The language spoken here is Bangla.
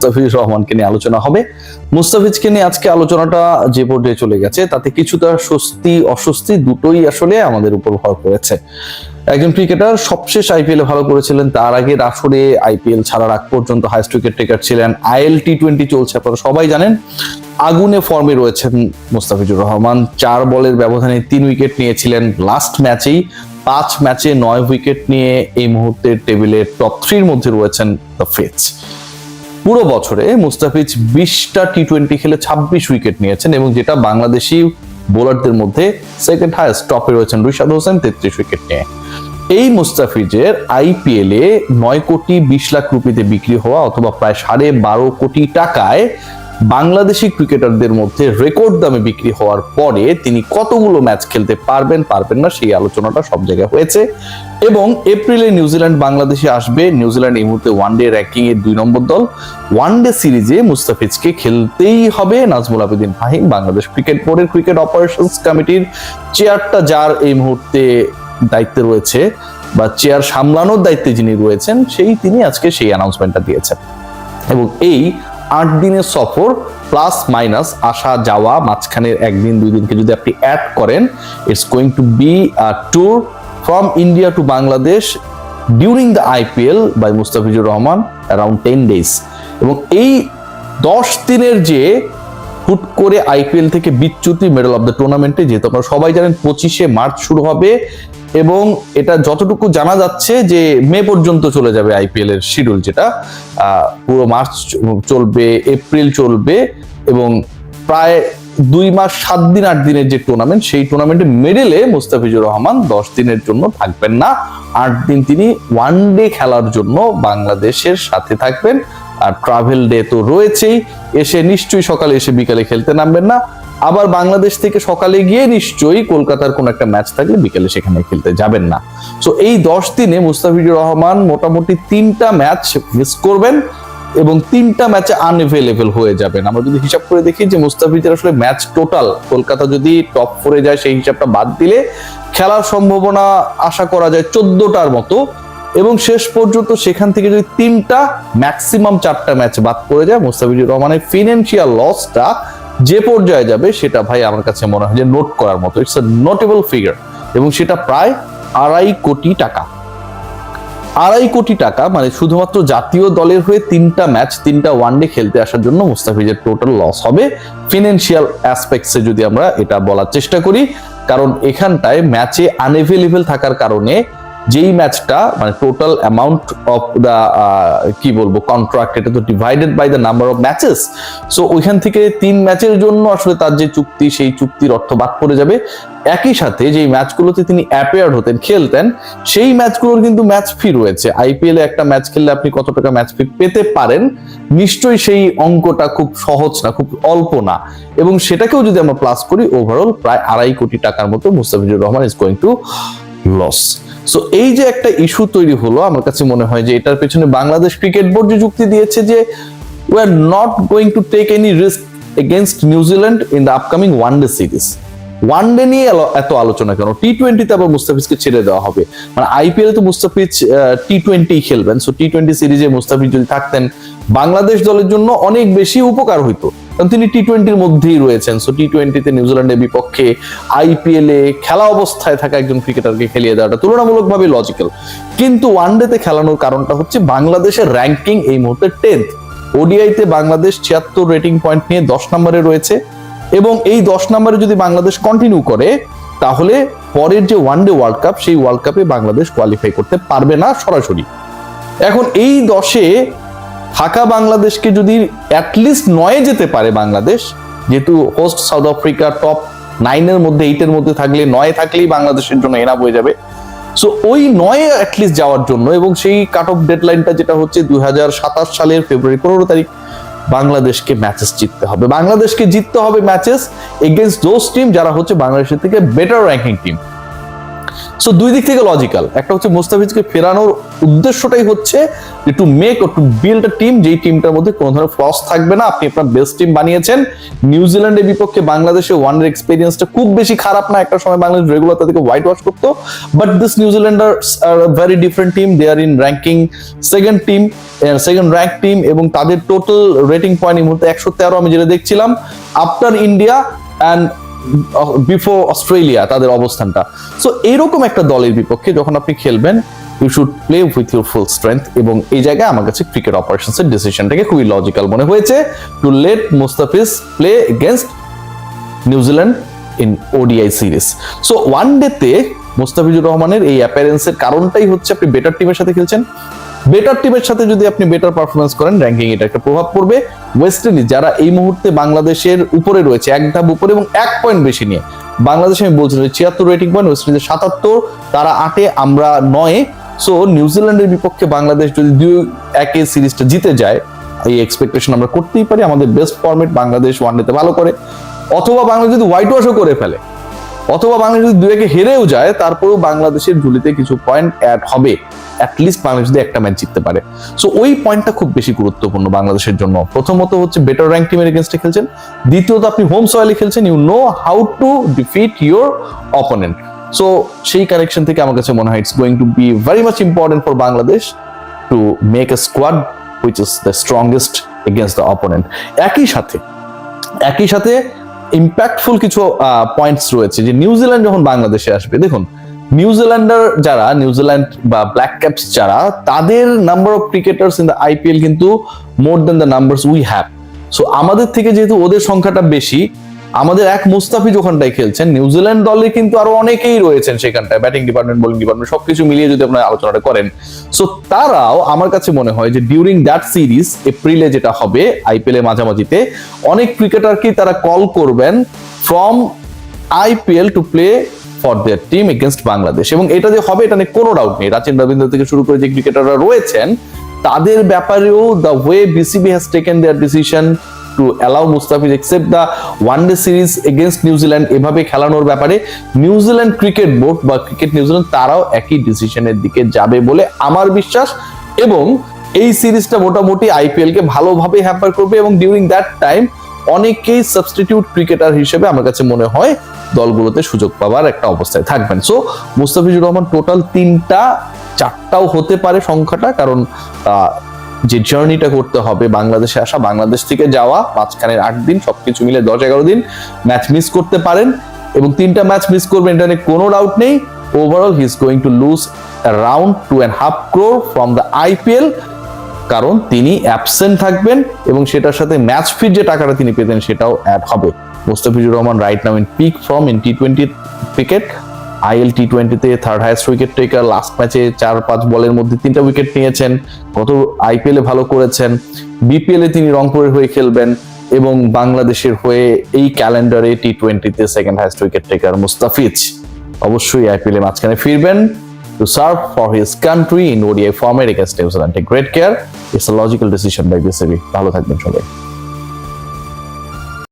মুস্তাফিজুর রহমানকে নিয়ে আলোচনা হবে। মুস্তাফিজকে নিয়ে আজকে আলোচনাটা যে পর্যায়ে চলে গেছে তাতে কিছুটা স্বস্তি অস্বস্তি দুটোই আসলে আমাদের উপর ভর করেছে। একজন ক্রিকেটার সবশেষ আইপিএল ভালো করেছিলেন, তার আগে আসরে আইপিএল ছাড়ার আগ পর্যন্ত হাইয়েস্ট উইকেট টেকার ছিলেন। আইএল টি20 চলছে, আপনারা সবাই জানেন। আগুনে ফর্মে রয়েছেন মুস্তাফিজুর রহমান। 4 বলের ব্যবধানে 3 উইকেট নিয়েছিলেন লাস্ট ম্যাচেই। 5 ম্যাচে 9 উইকেট নিয়ে এই মুহূর্তে টেবিলের টপ 3 মধ্যে রয়েছেন দ্য ফেজ। পুরো বছরে মুস্তাফিজ 20টা টি20 খেলে 26 উইকেট নিয়েছেন এবং যেটা বাংলাদেশি বোলারদের মধ্যে সেকেন্ড হাইয়েস্ট। টপে রয়েছেন রিশাদ হোসেন 33 উইকেট নিয়ে। এই মুস্তাফিজের আইপিএল এ 9 কোটি 20 লাখ রুপিতে বিক্রি হওয়া অথবা প্রায় 12.5 কোটি টাকায় বাংলাদেশি ক্রিকেটারদের মধ্যে রেকর্ড দামে বিক্রি হওয়ার পরে তিনি কতগুলো ম্যাচ খেলতে পারবেন না সেই আলোচনাটা সব জায়গায় হয়েছে। এবং এপ্রিলে নিউজিল্যান্ড বাংলাদেশে আসবে। নিউজিল্যান্ড এই মুহূর্তে ওয়ানডে র্যাঙ্কিং এর 2 নম্বর দল। ওয়ানডে সিরিজে মুস্তাফিজকে খেলতেই হবে। নাজমুল আবেদিন ফাহিম বাংলাদেশ ক্রিকেট বোর্ডের ক্রিকেট অপারেশনস কমিটির চেয়ারটা যার এই মুহূর্তে দায়িত্বে রয়েছে বা চেয়ার সামলানোর দায়িত্বে যিনি রয়েছেন তিনি আজকে সেই অ্যানাউন্সমেন্টটা দিয়েছেন। এবং এই 8 দিনের সফর প্লাস মাইনাস আসা যাওয়া মাঝখানের 1 দিন 2 দিনকে যদি আপনি অ্যাড করেন, it's going to be a tour from India to Bangladesh during the IPL by Mustafizur Rahman around 10 days. এবং এই 10 দিনের যে হুট করে আইপিএল থেকে বিচ্যুতি মিডল অফ দ্য টুর্নামেন্টে, যেহেতু আপনারা সবাই জানেন 25শে মার্চ শুরু হবে এবং এটা যতটুকু জানা যাচ্ছে যে মে পর্যন্ত চলে যাবে আইপিএল এর শিডিউল, যেটা পুরো মার্চ চলবে, এপ্রিল চলবে এবং প্রায় 2 মাস 7 দিন 8 দিনের যে টুর্নামেন্ট, সেই টুর্নামেন্টে মিডলে মুস্তাফিজুর রহমান 10 দিনের জন্য থাকবেন না। 8 দিন তিনি ওয়ানডে খেলার জন্য বাংলাদেশের সাথে থাকবেন। আর ট্রাভেল ডে তো রয়েছেই, এসে নিশ্চয়ই সকালে এসে বিকালে খেলতে নামবেন না। আবার বাংলাদেশ থেকে সকালে গিয়ে নিশ্চয়ই কলকাতার কোন একটা ম্যাচ থাকলে বিকেলে সেখানে খেলতে যাবেন না। সো এই 10 দিনে মুস্তাফিজুর রহমান মোটামুটি 3টা ম্যাচ মিস করবেন এবং 3টা ম্যাচে আনএভেলেবল হয়ে যাবেন। আমরা যদি হিসাব করে দেখি যে মুস্তাফিজের আসলে ম্যাচ টোটাল কলকাতা যদি টপ 4-এ যায় সেই হিসাবটা বাদ দিলে খেলার সম্ভাবনা আশা করা যায় 14টার মতো। এবং শেষ পর্যন্ত সেখান থেকে যদি 3টা ম্যাক্সিমাম 4টা ম্যাচ বাদ পড়ে যায়, মুস্তাফিজুর রহমানের ফিনান্সিয়াল লসটা যে পর্যায়ে যাবে সেটা ভাই আমার কাছে মনে হয় যে নোট করার মতো। ইটস আ নোটেবল ফিগার এবং সেটা প্রায় 2.5 কোটি টাকা। 2.5 কোটি টাকা মানে শুধুমাত্র জাতীয় দলের হয়ে 3টা ম্যাচ 3টা ওয়ানডে খেলতে আসার জন্য মুস্তাফিজের টোটাল লস হবে ফিনান্সিয়াল অ্যাসপেক্টসে যদি আমরা এটা বলার চেষ্টা করি। কারণ এখানটায় ম্যাচে আনএভেলেবল থাকার কারণে যেই ম্যাচটা মানে টোটাল অ্যামাউন্ট অফ দা কি বলবো কন্ট্রাক্ট, এটা তো divided by the number of matches. So ওইখান থেকে 3 ম্যাচের জন্য আসলে তার যে চুক্তি সেই চুক্তির অর্থ বাদ পড়ে যাবে। একই সাথে যেই ম্যাচগুলোতে তিনি অ্যাপিয়ার্ড হতেন খেলতেন সেই ম্যাচগুলোর কিন্তু ম্যাচ ফি রয়েছে। আইপিএল এ একটা ম্যাচ খেললে আপনি কত টাকা ম্যাচ ফি পেতে পারেন, নিশ্চয়ই সেই অঙ্কটা খুব সহজ না, খুব অল্প না। এবং সেটাকেও যদি আমরা প্লাস করি ওভারঅল প্রায় 2.5 কোটি টাকার মতো Mustafizur Rahman is going to loss. So এই যে একটা ইস্যু তৈরি হলো, আমার কাছে মনে হয় যে এটার পেছনে বাংলাদেশ ক্রিকেট বোর্ড যে যুক্তি দিয়েছে যে we are not going to take any risk against New Zealand in the upcoming one day series. One day নিয়ে এত আলোচনা কেন? টি20তে আবার মুস্তাফিজকে ছেড়ে দেওয়া হবে। মানে আইপিএল তো মুস্তাফিজ টি20 খেলবেন। সো টি20 সিরিজে মুস্তাফিজ যদি থাকতেন বাংলাদেশ দলের জন্য অনেক বেশি উপকার হইতো, কারণ তিনি টি20-র মধ্যেই রয়েছেন। সো টি20তে নিউজিল্যান্ডের বিপক্ষে আইপিএল এ খেলা অবস্থায় থাকা একজন ক্রিকেটারকে খেলিয়ে দেওয়াটা তুলনামূলকভাবে লজিক্যাল। কিন্তু ওয়ানডেতে খেলানোর কারণটা হচ্ছে বাংলাদেশের র্যাঙ্কিং এই মুহূর্তে 10th। ওডিআইতে বাংলাদেশ 76 রেটিং পয়েন্ট নিয়ে 10 নম্বরে রয়েছে এবং এই 10 নম্বরে যদি বাংলাদেশ কন্টিনিউ করে তাহলে পরের যে ওয়ানডে ওয়ার্ল্ড কাপ সেই ওয়ার্ল্ড কাপে বাংলাদেশ কোয়ালিফাই করতে পারবে না সরাসরি। এখন এই 10-এ থাকা বাংলাদেশকে যদি অ্যাটলিস্ট 9-এ যেতে পারে বাংলাদেশ, যেহেতু হোস্ট সাউথ আফ্রিকা টপ 9-এর মধ্যে 8-এর মধ্যে থাকলে 9-এ থাকলেই বাংলাদেশের জন্য এনাফ হয়ে যাবে। সো ওই 9-এ অ্যাটলিস্ট যাওয়ার জন্য এবং সেই কাট অফ ডেডলাইনটা যেটা হচ্ছে 2027 সালের ফেব্রুয়ারি 15 তারিখ, বাংলাদেশকে ম্যাচেস জিততে হবে। বাংলাদেশকে জিততে হবে ম্যাচেস এগেইনস্ট দোজ টিম যারা হচ্ছে বাংলাদেশের থেকে বেটার র্যাঙ্কিং টিম। সো দুই দিক থেকে লজিক্যাল। একটা হচ্ছে মুস্তাফিজকে ফেরানোর উদ্দেশ্যটাই হচ্ছে যে to make or to build a team, যেই টিমটার মধ্যে কোনো ধরনের ফ্লস থাকবে না। আপনি আপনার বেস্ট টিম বানিয়েছেন। নিউজিল্যান্ডের বিপক্ষে বাংলাদেশের ওয়ানডে এক্সপেরিয়েন্সটা খুব বেশি খারাপ না, একটা সময় বাংলাদেশ রেগুলার তাদেরকে হোয়াইট ওয়াশ করতো, but this New Zealander are very different team. They are in ranking second rank team, এবং তাদের টোটাল রেটিং পয়েন্ট এই মুহূর্তে 113 আমি যেটা দেখছিলাম, after India and before Australia তাদের অবস্থানটা। সো এইরকম একটা দলের বিপক্ষে যখন আপনি খেলবেন, you should play with your full strength. এবং এই জায়গায় আমার কাছে ক্রিকেট অপারেশনস এর ডিসিশনটাকে খুবই লজিক্যাল মনে হয়েছে, to let Mustafiz play against New Zealand in ODI series. So ওয়ান ডেতে মুস্তাফিজুর রহমানের এই অ্যাপিয়ারেন্সের কারণটাই হচ্ছে আপনি বেটার টিমের সাথে খেলছেন। বেটার টিমের সাথে যদি আপনি বেটার পারফরমেন্স করেন, র্যাঙ্কিং এটা একটা প্রভাব পড়বে। ওয়েস্ট ইন্ডিজ যারা এই মুহূর্তে বাংলাদেশের উপরে রয়েছে, এক ধাপ উপরে এবং 1 পয়েন্ট বেশি নিয়ে, বাংলাদেশ আমি বলছিলাম 76 রেটিং পয়েন্ট, ওয়েস্ট ইন্ডিজের 77, তারা 8-এ, আমরা 9-এ। সো নিউজিল্যান্ডের বিপক্ষে বাংলাদেশ যদি 2-1 সিরিজটা জিতে যায়, এই এক্সপেকটেশন আমরা করতেই পারি। আমাদের বেস্ট ফরম্যাট, বাংলাদেশ ওয়ানডেতে ভালো করে, অথবা বাংলাদেশ যদি হোয়াইট ওয়াশও করে ফেলে, অথবা বাংলাদেশ যদি 2-1 হেরেও যায়, তারপরেও বাংলাদেশের ঝুলিতে কিছু পয়েন্ট অ্যাড হবে। অ্যাটলিস্ট বাংলাদেশ যদি একটা ম্যাচ জিততে পারে। সো ওই পয়েন্টটা খুব বেশি গুরুত্বপূর্ণ বাংলাদেশের জন্য। প্রথমত হচ্ছে বেটার র্যাঙ্ক টিমের এগেনস্টে খেলছেন, দ্বিতীয়ত আপনি হোম সয়েলে খেলছেন, you know how to defeat your opponent. So সেই কানেকশন থেকে আমার কাছে মনে হয় it's going to be very much important for Bangladesh to make a squad which is the strongest against the opponent. একই সাথে ইম্প্যাক্টফুল কিছু পয়েন্টস রয়েছে যে নিউজিল্যান্ড যখন বাংলাদেশে আসবে, দেখুন নিউজিল্যান্ডার যারা, নিউজিল্যান্ড বা ব্ল্যাক ক্যাপস যারা, তাদের number of cricketers in the IPL কিন্তু more than the numbers we have. So আমাদের থেকে যেহেতু ওদের সংখ্যাটা বেশি, আমাদের এক মুস্তাফিজ ওখানটায় খেলছেন, নিউজিল্যান্ড দলে কিন্তু আরো অনেকেই রয়েছেন সেখানটায়, ব্যাটিং ডিপার্টমেন্ট, বোলিং ডিপার্টমেন্ট সবকিছু মিলিয়ে যদি আপনারা আলোচনাটা করেন। সো তারাও আমার কাছে মনে হয় যে ডিউরিং দ্যাট সিরিজ, এপ্রিলে যেটা হবে আইপিএল এর মাঝামাঝিতে, অনেক ক্রিকেটারকেই তারা কল করবেন from IPL to play for their team against Bangladesh. এবং এটা যে হবে এটা নিয়ে কোনো ডাউট নেই। রাচিন রবীন্দ্র থেকে শুরু করে যে ক্রিকেটাররা রয়েছেন, তাদের ব্যাপারেও the way BCB has taken there decision to allow Mustafiz except the one day series against New Zealand এভাবে খেলানোর ব্যাপারে নিউজিল্যান্ড ক্রিকেট বোর্ড বা ক্রিকেট নিউজিল্যান্ড তারাও একই ডিসিশনের দিকে যাবে বলে আমার বিশ্বাস। এবং এই সিরিজটা মোটামুটি আইপিএল কে ভালোভাবে হ্যাম্পার করবে, এবং ডিউরিং দ্যাট টাইম অনেকেই সাবস্টিটিউট ক্রিকেটার হিসেবে আমার কাছে মনে হয় দলগুলোতে সুযোগ পাওয়ার একটা অবস্থায় থাকবেন। সো মুস্তাফিজুর রহমান টোটাল 3টা, 4টাও হতে পারে সংখ্যাটা, কারণ যে জার্নিটা করতে হবে, বাংলাদেশে আসা, বাংলাদেশ থেকে যাওয়া, মাঝখানের 8 দিন, সবকিছু মিলে 10-11 দিন ম্যাচ মিস করতে পারেন, এবং 3টা ম্যাচ মিস করবেন, এটা নিয়ে কোনো ডাউট নেই। Overall he is going to lose around 2.5 crore from the IPL, কারণ তিনি অ্যাবসেন্ট থাকবেন, এবং সেটার সাথে ম্যাচ ফির যে টাকাটা তিনি পেতেন সেটাও অ্যাড হবে। Mustafizur Rahman right now in peak form in T20 cricket. IL টি20-তে 3rd highest wicket taker, last ম্যাচে 4-5 বলের মধ্যে 3টা উইকেট নিয়েছেন, গত আইপিএল এ ভালো করেছেন, বিপিএল এ তিনি রংপুরের হয়ে খেলবেন, এবং বাংলাদেশের হয়ে এই ক্যালেন্ডারে টি20-তে 2nd হাইয়েস্ট উইকেট টেকার মুস্তাফিজ অবশ্যই আইপিএল এ মাঝখানে ফিরবেন to serve for his country in ODI format against New Zealand. Take great care. It's a logical decision by BCB. ভালো থাকবেন সবাই।